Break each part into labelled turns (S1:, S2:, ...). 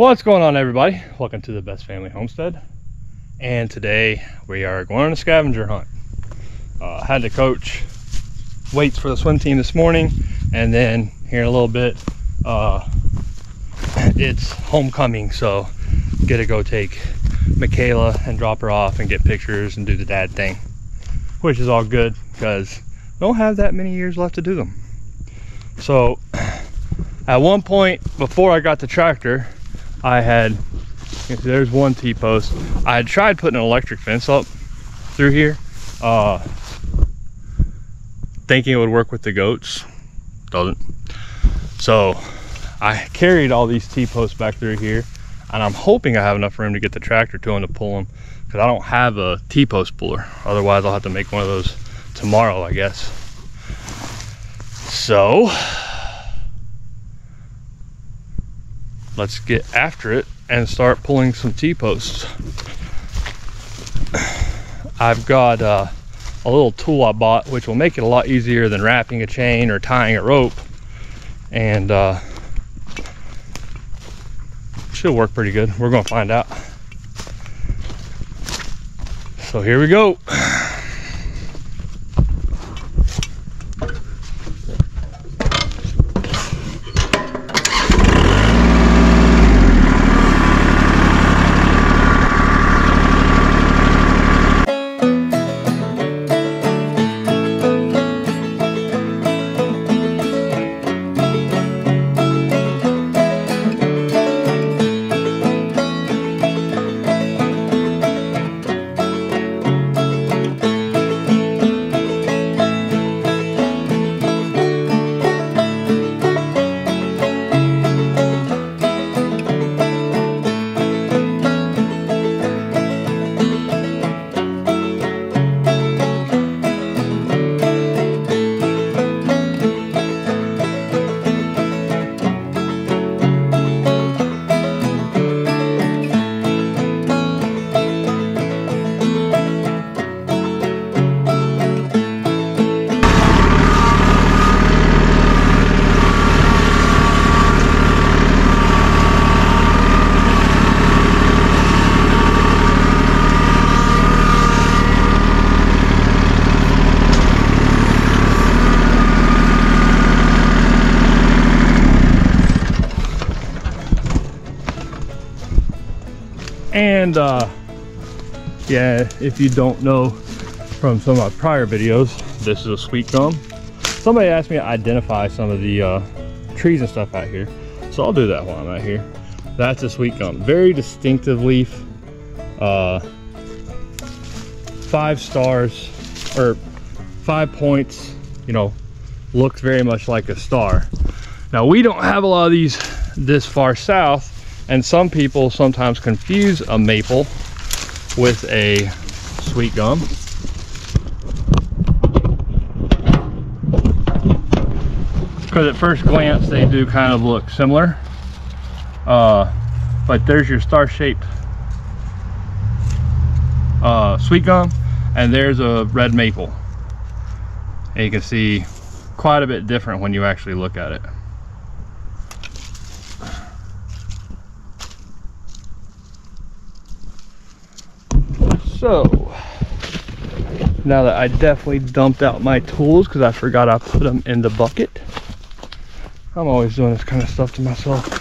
S1: What's going on, everybody? Welcome to the Best Family Homestead. And today we are going on a scavenger hunt. Had to coach weights for the swim team this morning, and then here in a little bit it's homecoming, so get to go take Michaela and drop her off and get pictures and do the dad thing, which is all good because don't have that many years left to do them. So at one point before I got the tractor, I had, there's one T-post. I had tried putting an electric fence up through here, thinking it would work with the goats. Doesn't. So I carried all these T-posts back through here, and I'm hoping I have enough room to get the tractor to them to pull them, because I don't have a T-post puller. Otherwise I'll have to make one of those tomorrow, I guess. So let's get after it and start pulling some T-posts. I've got a little tool I bought, which will make it a lot easier than wrapping a chain or tying a rope, and should work pretty good. We're gonna find out. So here we go. And yeah, if you don't know from some of my prior videos, this is a sweet gum. Somebody asked me to identify some of the trees and stuff out here, so I'll do that while I'm out here. That's a sweet gum, very distinctive leaf. 5 stars or 5 points, you know, looks very much like a star. Now we don't have a lot of these this far south, and some people sometimes confuse a maple with a sweet gum. Because at first glance they do kind of look similar. But there's your star-shaped sweet gum, and there's a red maple. And you can see quite a bit different when you actually look at it. So now that I definitely dumped out my tools because I forgot I put them in the bucket. I'm always doing this kind of stuff to myself.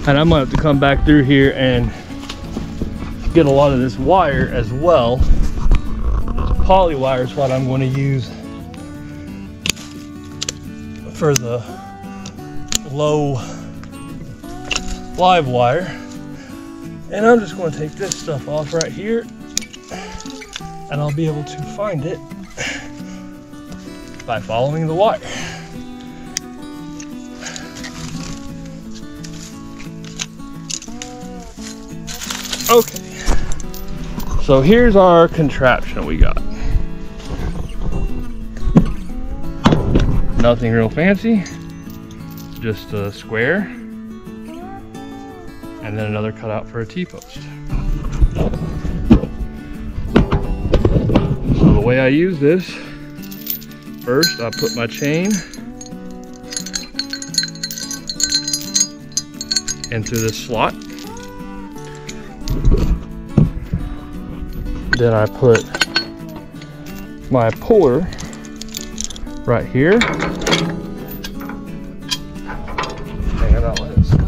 S1: And I'm gonna have to come back through here and get a lot of this wire as well. This poly wire is what I'm going to use for the low live wire. And I'm just going to take this stuff off right here, and I'll be able to find it by following the wire. Okay, so here's our contraption we got. Nothing real fancy, just a square, and then another cutout for a T-post. So the way I use this, first I put my chain into this slot. Then I put my puller right here. And I'll let it sit.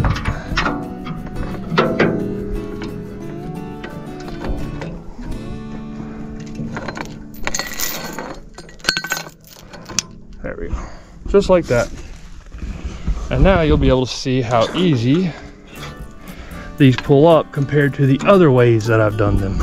S1: There we go. Just like that. And now you'll be able to see how easy these pull up compared to the other ways that I've done them.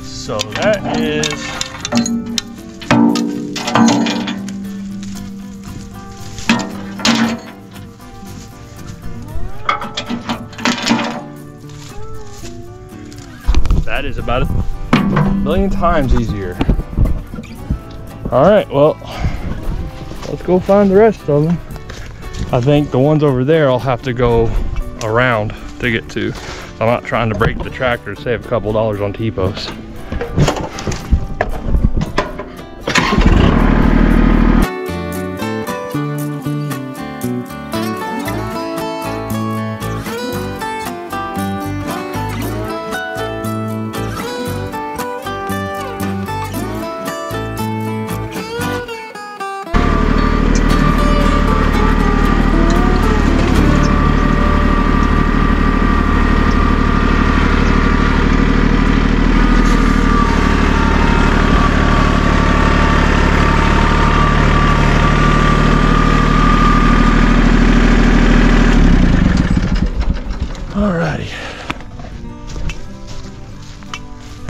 S1: So that is about a million times easier. All right, well, let's go find the rest of them. I think the ones over there I'll have to go around to get to. I'm not trying to break the tractor to save a couple dollars on T-posts.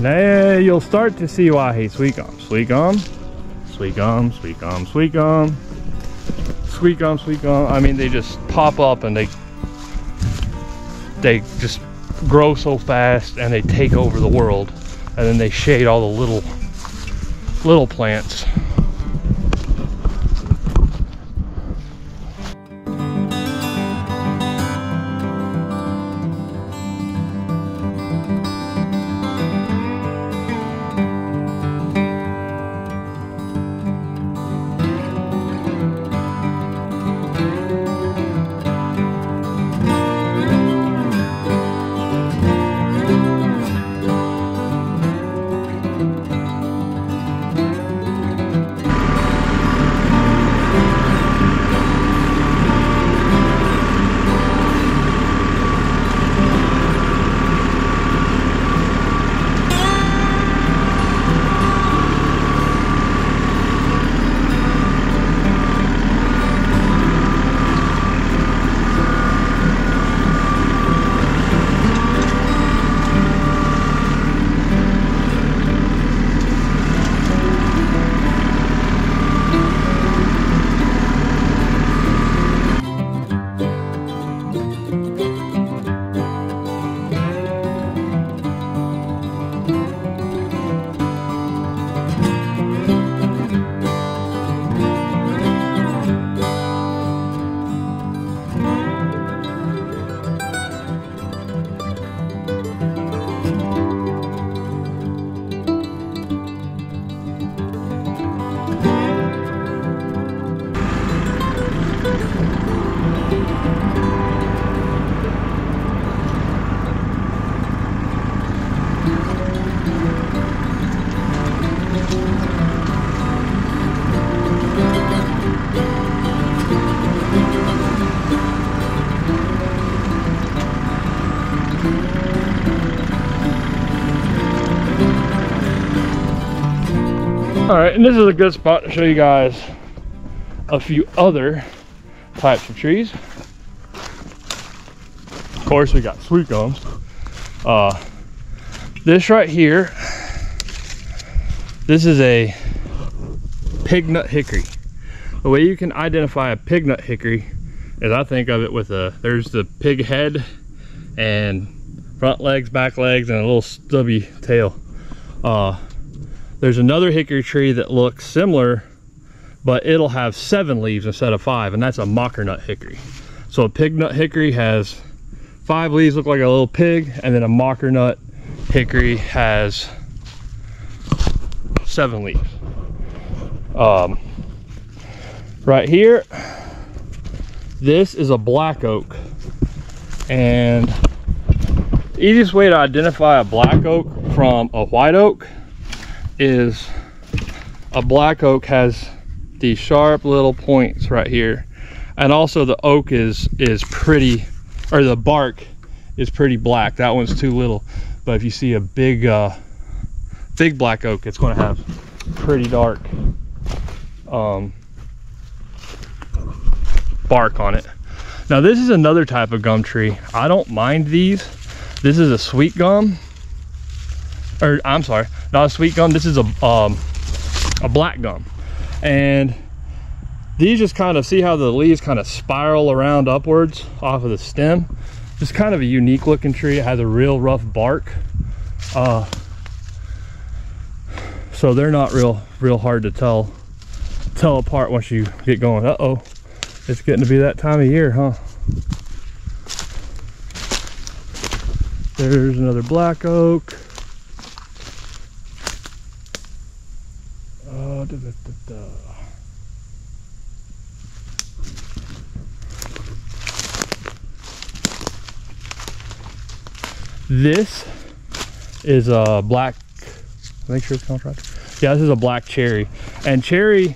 S1: Now you'll start to see why I hate sweet gum. Sweet gum, sweet gum, sweet gum, sweet gum, sweet gum, sweet gum. I mean, they just pop up and they just grow so fast and they take over the world, and then they shade all the little plants. All right, and this is a good spot to show you guys a few other types of trees. Of course, we got sweet gums. This right here, this is a pignut hickory. The way you can identify a pignut hickory is, I think of it with there's the pig head and front legs, back legs, and a little stubby tail. There's another hickory tree that looks similar, but it'll have 7 leaves instead of 5, and that's a mockernut hickory. So a pignut hickory has 5 leaves, look like a little pig, and then a mockernut hickory has 7 leaves. Right here, this is a black oak, and the easiest way to identify a black oak from a white oak is a black oak has these sharp little points right here, and also the oak is pretty, or the bark is pretty black. That one's too little, but if you see a big black oak, it's going to have pretty dark bark on it. Now this is another type of gum tree. I don't mind these. This is a sweet gum, or I'm sorry, not a sweet gum. This is a black gum, and these just kind of, see how the leaves kind of spiral around upwards off of the stem. It's kind of a unique looking tree. It has a real rough bark, so they're not real hard to tell apart once you get going. Uh-oh, it's getting to be that time of year, huh? There's another black oak. This is a black, make sure it's contracted. Yeah, this is a black cherry. And cherry, you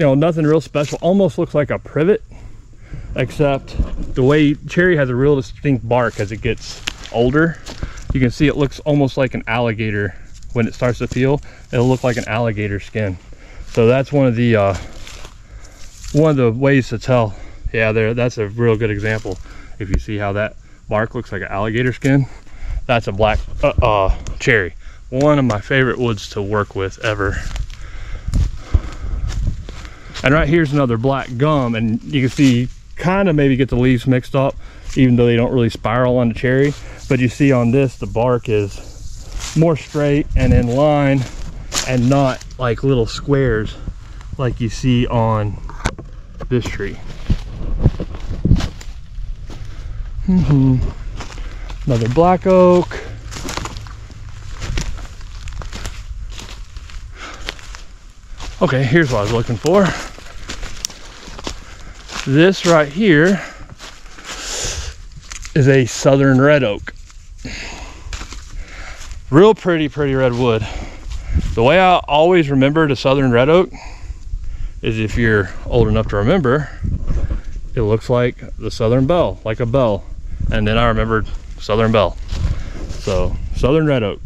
S1: know, nothing real special. Almost looks like a privet, except the way cherry has a real distinct bark as it gets older. You can see it looks almost like an alligator. When it starts to peel, it'll look like an alligator skin. So that's one of the ways to tell. Yeah, that's a real good example. If you see how that bark looks like an alligator skin, that's a black cherry. One of my favorite woods to work with ever. And right here's another black gum, and you can see kind of maybe get the leaves mixed up, even though they don't really spiral on the cherry. But you see on this, the bark is more straight and in line, and not like little squares like you see on this tree. Another black oak. Okay, here's what I was looking for. This right here is a southern red oak. Real pretty red wood. The way I always remembered a southern red oak is, if you're old enough to remember, it looks like the southern bell, like a bell. And then I remembered southern bell. So southern red oak.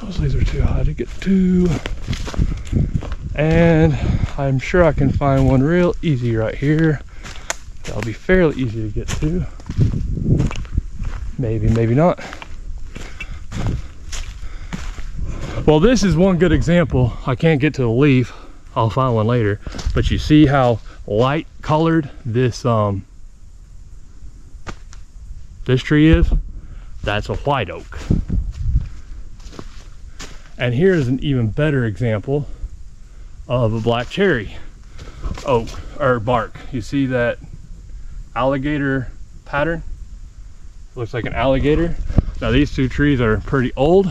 S1: Those leaves are too high to get to. And I'm sure I can find one real easy right here. That'll be fairly easy to get to. Maybe, maybe not. Well, this is one good example. I can't get to the leaf. I'll find one later. But you see how light colored this tree is? That's a white oak. And here's an even better example of a black cherry oak, or bark. You see that alligator pattern? Looks like an alligator. Now these two trees are pretty old.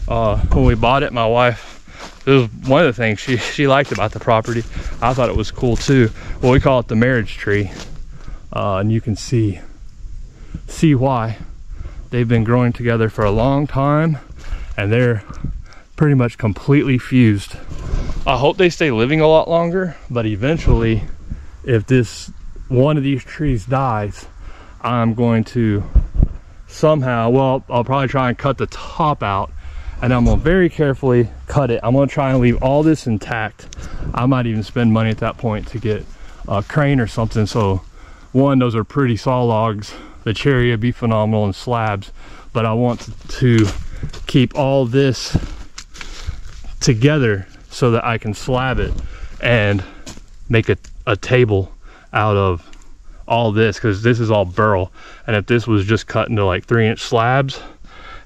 S1: When we bought it, my wife, this was one of the things she liked about the property. I thought it was cool too. Well, we call it the marriage tree, and you can see why. They've been growing together for a long time, and they're pretty much completely fused. I hope they stay living a lot longer, but eventually if this one of these trees dies, I'm going to somehow, well, I'll probably try and cut the top out, and I'm gonna very carefully cut it. I'm gonna try and leave all this intact. I might even spend money at that point to get a crane or something. So one, those are pretty saw logs. The cherry would be phenomenal in slabs, but I want to keep all this together so that I can slab it and make a table out of all this, because this is all burl. And if this was just cut into like 3-inch slabs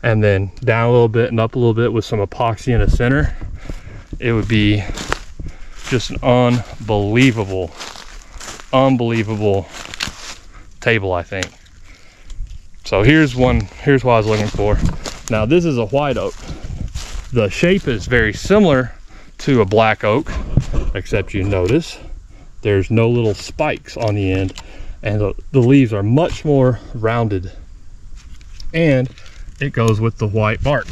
S1: and then down a little bit and up a little bit with some epoxy in the center, it would be just an unbelievable table, I think. So here's what I was looking for. Now this is a white oak. The shape is very similar to a black oak, except you notice there's no little spikes on the end, and the leaves are much more rounded, and it goes with the white bark.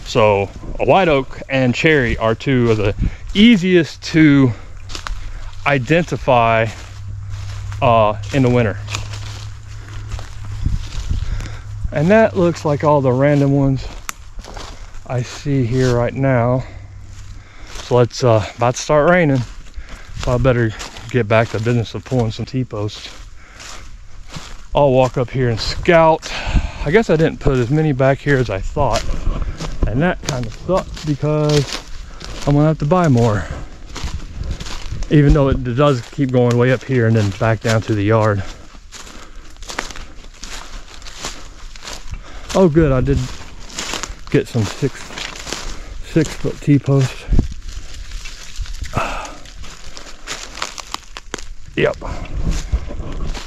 S1: So a white oak and cherry are two of the easiest to identify in the winter. And that looks like all the random ones I see here right now. So let's about to start raining, so I better get back to the business of pulling some T-posts. I'll walk up here and scout. I guess I didn't put as many back here as I thought, and that kind of sucks because I'm gonna have to buy more, even though it does keep going way up here and then back down to the yard. Oh good, I did get some six foot T-posts. Yep.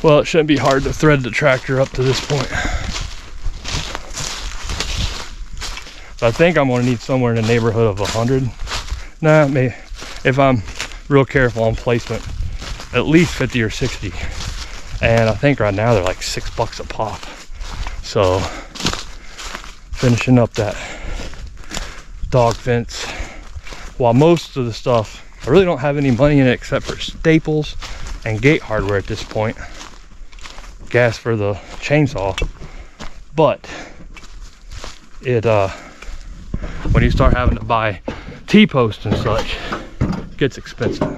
S1: Well, it shouldn't be hard to thread the tractor up to this point. So I think I'm gonna need somewhere in the neighborhood of 100. Nah, maybe, if I'm real careful on placement, at least 50 or 60. And I think right now they're like $6 a pop. So finishing up that dog fence, while most of the stuff, I really don't have any money in it except for staples and gate hardware at this point, gas for the chainsaw. But it when you start having to buy T-posts and such, it gets expensive.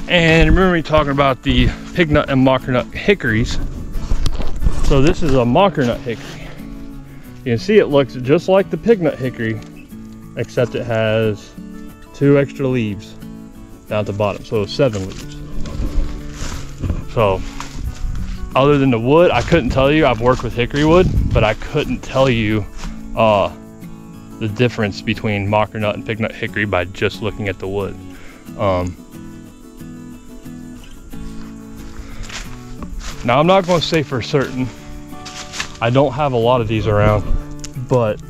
S1: And remember me talking about the pig nut and mocker nut hickories. So this is a mocker nut hickory. You can see it looks just like the pig nut hickory, except it has 2 extra leaves down at the bottom, so 7 leaves. So other than the wood, I couldn't tell you. I've worked with hickory wood, but I couldn't tell you the difference between mocker nut and pig nut hickory by just looking at the wood. Now I'm not going to say for certain. I don't have a lot of these around, but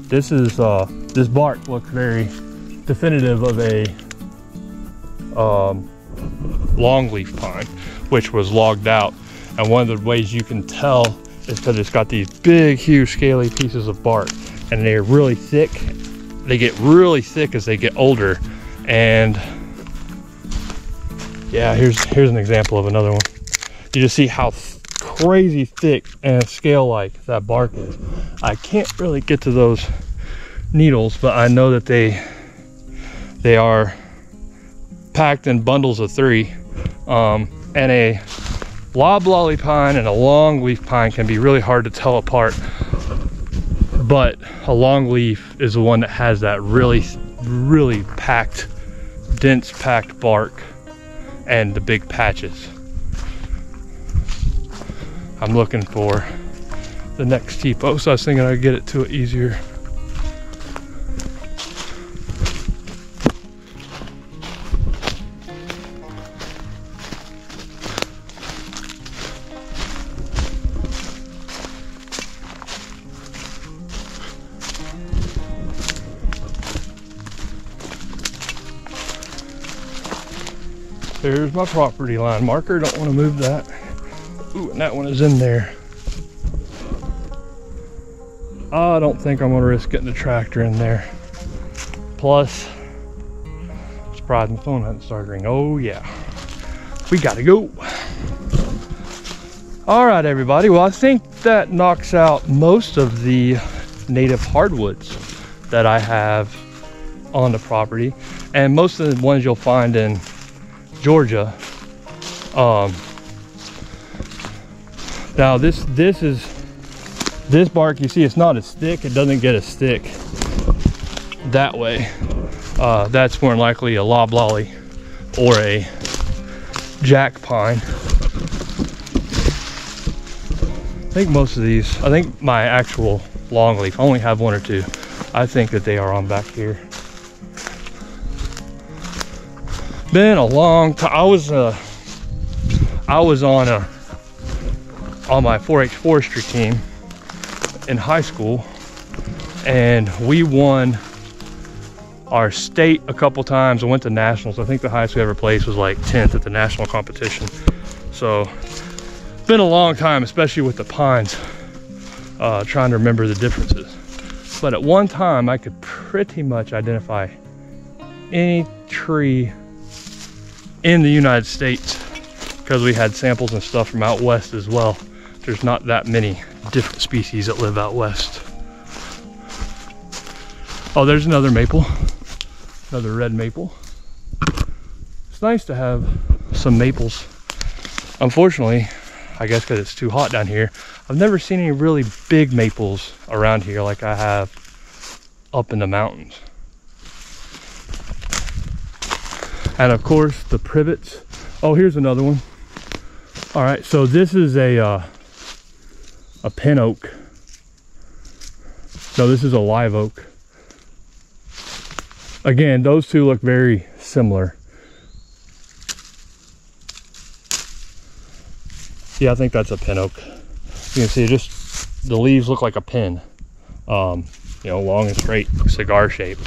S1: this is this bark looks very definitive of a longleaf pine, which was logged out. And one of the ways you can tell is because it's got these big, huge, scaly pieces of bark, and they're really thick. They get really thick as they get older, And yeah, here's an example of another one. You just see how crazy thick and scale-like that bark is. I can't really get to those needles, but I know that they are packed in bundles of 3. And a loblolly pine and a longleaf pine can be really hard to tell apart, but a longleaf is the one that has that really packed, dense packed bark and the big patches. I'm looking for the next T-post, so I was thinking I'd get it to it easier. There's my property line marker. Don't want to move that. Ooh, and that one is in there. I don't think I'm going to risk getting the tractor in there. Plus, surprised my phone hadn't started ringing. Oh yeah, we gotta go. All right, everybody. Well, I think that knocks out most of the native hardwoods that I have on the property, and most of the ones you'll find in Georgia. Now this bark, you see, it's not as thick. It doesn't get as thick that way. That's more than likely a loblolly or a jack pine. I think most of these, I think my actual longleaf, I only have 1 or 2. I think that they are on back here. Been a long time. I was on my 4-H forestry team in high school, and we won our state a couple times. I went to nationals. I think the highest we ever placed was like 10th at the national competition. So it's been a long time, especially with the pines, trying to remember the differences. But at one time I could pretty much identify any tree in the United States, because we had samples and stuff from out west as well. There's not that many different species that live out west. Oh, there's another maple, another red maple. It's nice to have some maples. Unfortunately, I guess because it's too hot down here, I've never seen any really big maples around here like I have up in the mountains. And of course the privets. Oh, here's another one. All right, so this is a pin oak. No, this is a live oak. Again, those two look very similar. Yeah, I think that's a pin oak. You can see just the leaves look like a pin. You know, long and straight, cigar shape.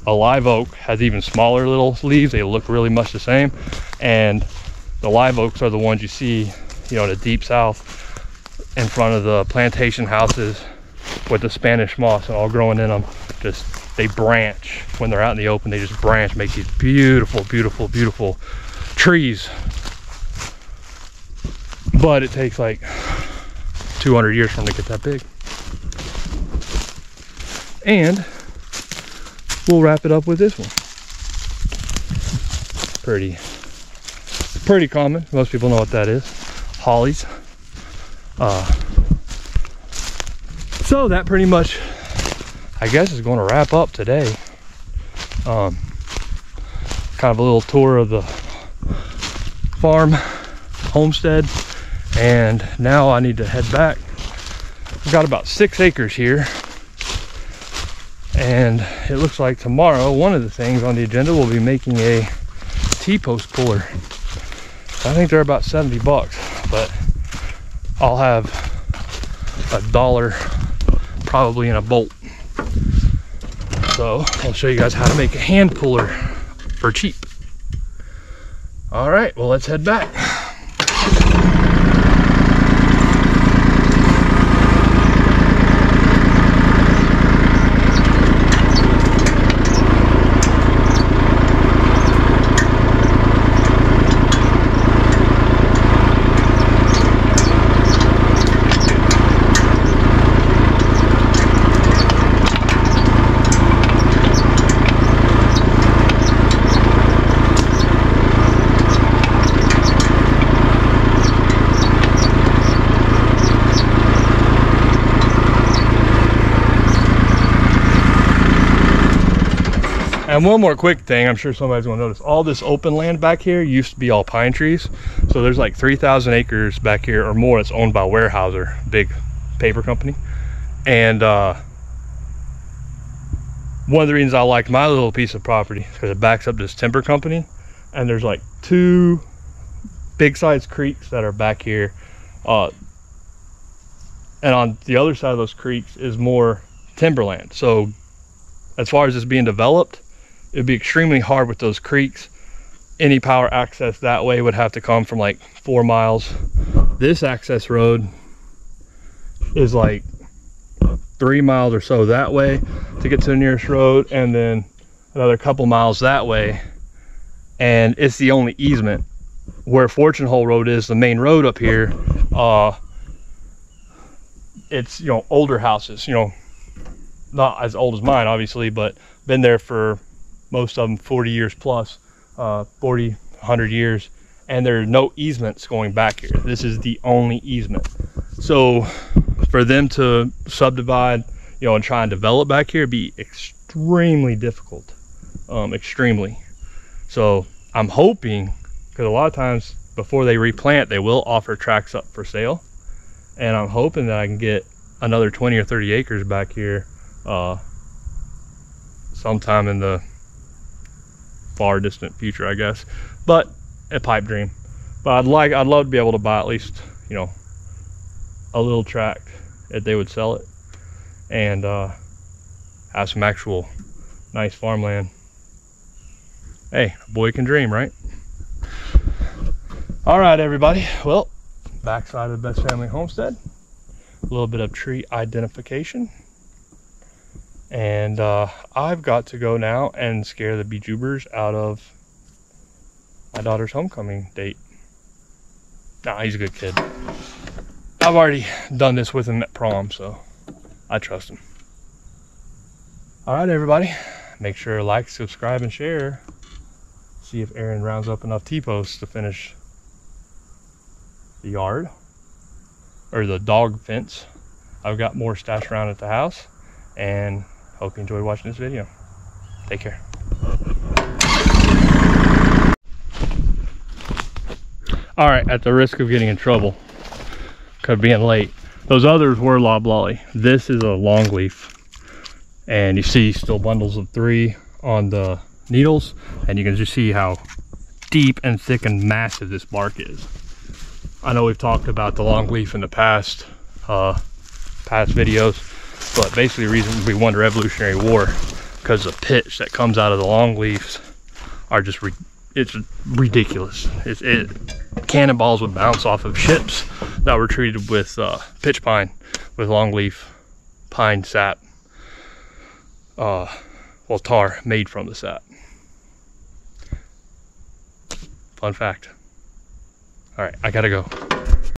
S1: A live oak has even smaller little leaves. They look really much the same. And the live oaks are the ones you see, you know, in the deep south in front of the plantation houses with the Spanish moss and all growing in them. Just, they branch when they're out in the open. They just branch, make these beautiful, beautiful, beautiful trees. But it takes like 200 years for them to get that big. And we'll wrap it up with this one. Pretty common. Most people know what that is. Hollies. So that pretty much, I guess, is going to wrap up today. Kind of a little tour of the farm, homestead, and now I need to head back. I've got about 6 acres here. And it looks like tomorrow, one of the things on the agenda will be making a T-post puller. I think they're about 70 bucks, but I'll have $1 probably in a bolt. So I'll show you guys how to make a hand puller for cheap. All right, well, let's head back. And one more quick thing, I'm sure somebody's gonna notice, all this open land back here used to be all pine trees. So there's like 3,000 acres back here or more that's owned by Weyerhaeuser, big paper company. And one of the reasons I like my little piece of property is because it backs up this timber company, and there's like 2 big sized creeks that are back here, and on the other side of those creeks is more timberland. So as far as this being developed, it'd be extremely hard with those creeks. Any power access that way would have to come from like 4 miles. This access road is like 3 miles or so that way to get to the nearest road, and then another couple miles that way, and it's the only easement. Where Fortune Hole Road is, the main road up here, it's, you know, older houses, you know, not as old as mine obviously, but been there for most of them 40 years plus, 40, 100 years, and there are no easements going back here. This is the only easement. So for them to subdivide, you know, and try and develop back here, be extremely difficult, extremely. So I'm hoping, because a lot of times before they replant, they will offer tracts up for sale, and I'm hoping that I can get another 20 or 30 acres back here sometime in the far distant future, I guess. But a pipe dream. But I'd love to be able to buy at least, you know, a little tract if they would sell it, and have some actual nice farmland. Hey, a boy can dream, right? All right, everybody. Well, backside of the Best Family Homestead. A little bit of tree identification. And I've got to go now and scare the bejeebers out of my daughter's homecoming date. Nah, he's a good kid. I've already done this with him at prom, so I trust him. All right, everybody. Make sure to like, subscribe, and share. See if Aaron rounds up enough T-posts to finish the yard or the dog fence. I've got more stashed around at the house, and hope you enjoyed watching this video. Take care. All right, at the risk of getting in trouble because being late, those others were loblolly. This is a longleaf, and you see still bundles of 3 on the needles, and you can just see how deep and thick and massive this bark is. I know we've talked about the longleaf in the past videos, but basically the reason we won the Revolutionary War because the pitch that comes out of the longleaves are just it's ridiculous. Cannonballs would bounce off of ships that were treated with pitch pine, with longleaf pine sap, well, tar made from the sap. Fun fact. All right, I gotta go.